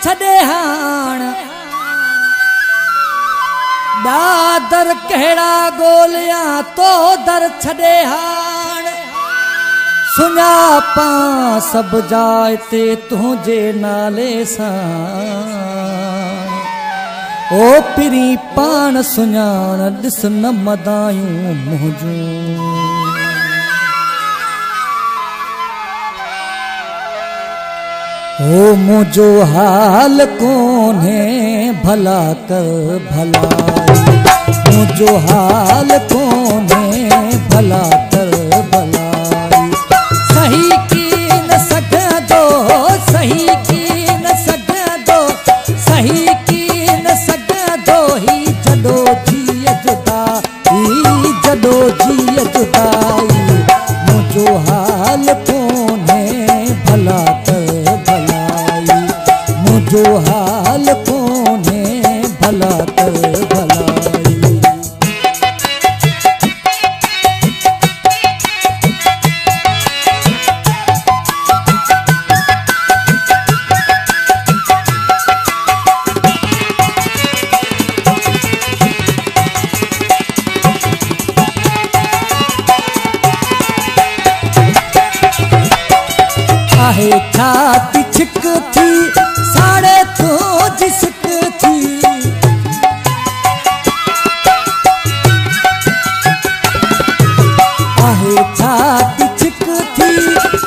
छॾे हाण ॿिया दर कहिड़ा ॻोल्हियां तो दर छॾे हाण सुञापां सभु जाइ ते तुंहिंजे नाले सां ओ पिरी पाण सुञाण ॾिस न मदायूं मुंहिंजूं ओ मुझो हाल कोन्हे भला कर भलाई मुझो हाल कोन्हे भला कर भलाई सही की न सघंदो सही की न सघंदो सही की न सघंदो ही जॾो जीअ जुदाई जॾो जीअ जुदाई मुझो हाल कोन्हे भला कर जो हाल कोने भला कर भलाई आहे छाती छिक थी साड़े तो जिसक थी आहे छाती छिक थी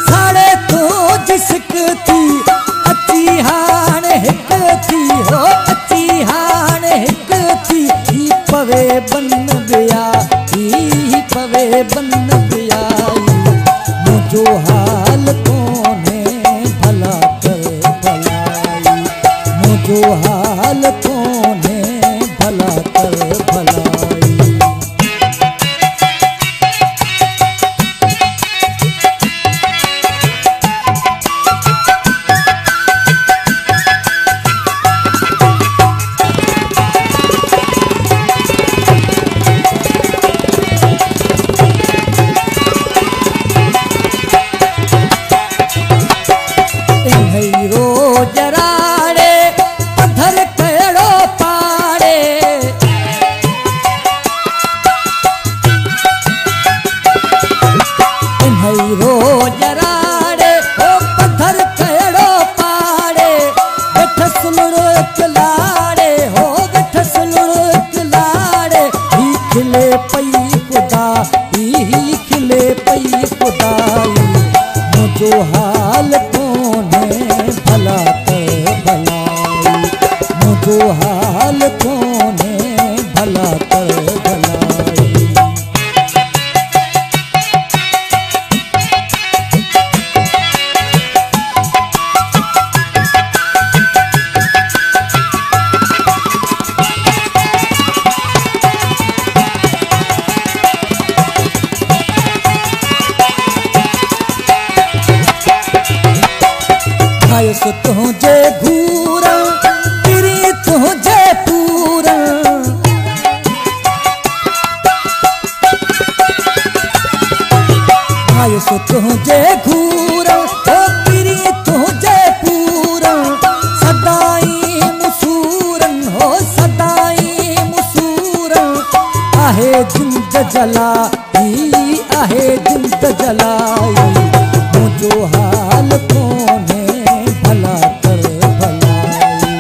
साड़े तो जिसक थी अची हाण हिक थी हो अची हाण हिक थी ही पवे बन बिया ही पवे बन बिया मुझो हाल कोने भला जो हाल कोने भला कर भलाई मुझो हाल कोने भला कर भलाई मुझो हाल कोने भला कर भलाई तुझे घूरा तेरी तुझे पूरा आयुस तुझे घूरा ओ तेरी तुझे पूरा सदाई मुसूरन हो सदाई मुसूरन आहे जिंद जलाई आहे जिंद जलाई मुझो हाल कोने भला कर भलाई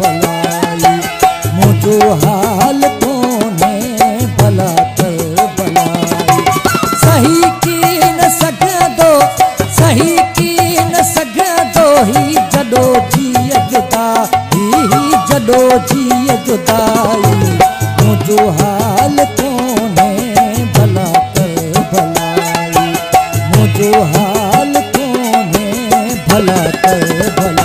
भलाई, मुझो हाल कोने भला कर भलाई। सही की न सघंदो, सही की न सघंदो ही जॾो जीअ जुदाई, जॾो जीअ जुदाई, मुझो हाल कोने भला कर भलाई, मुझो हाल कोने भला कर भलाई।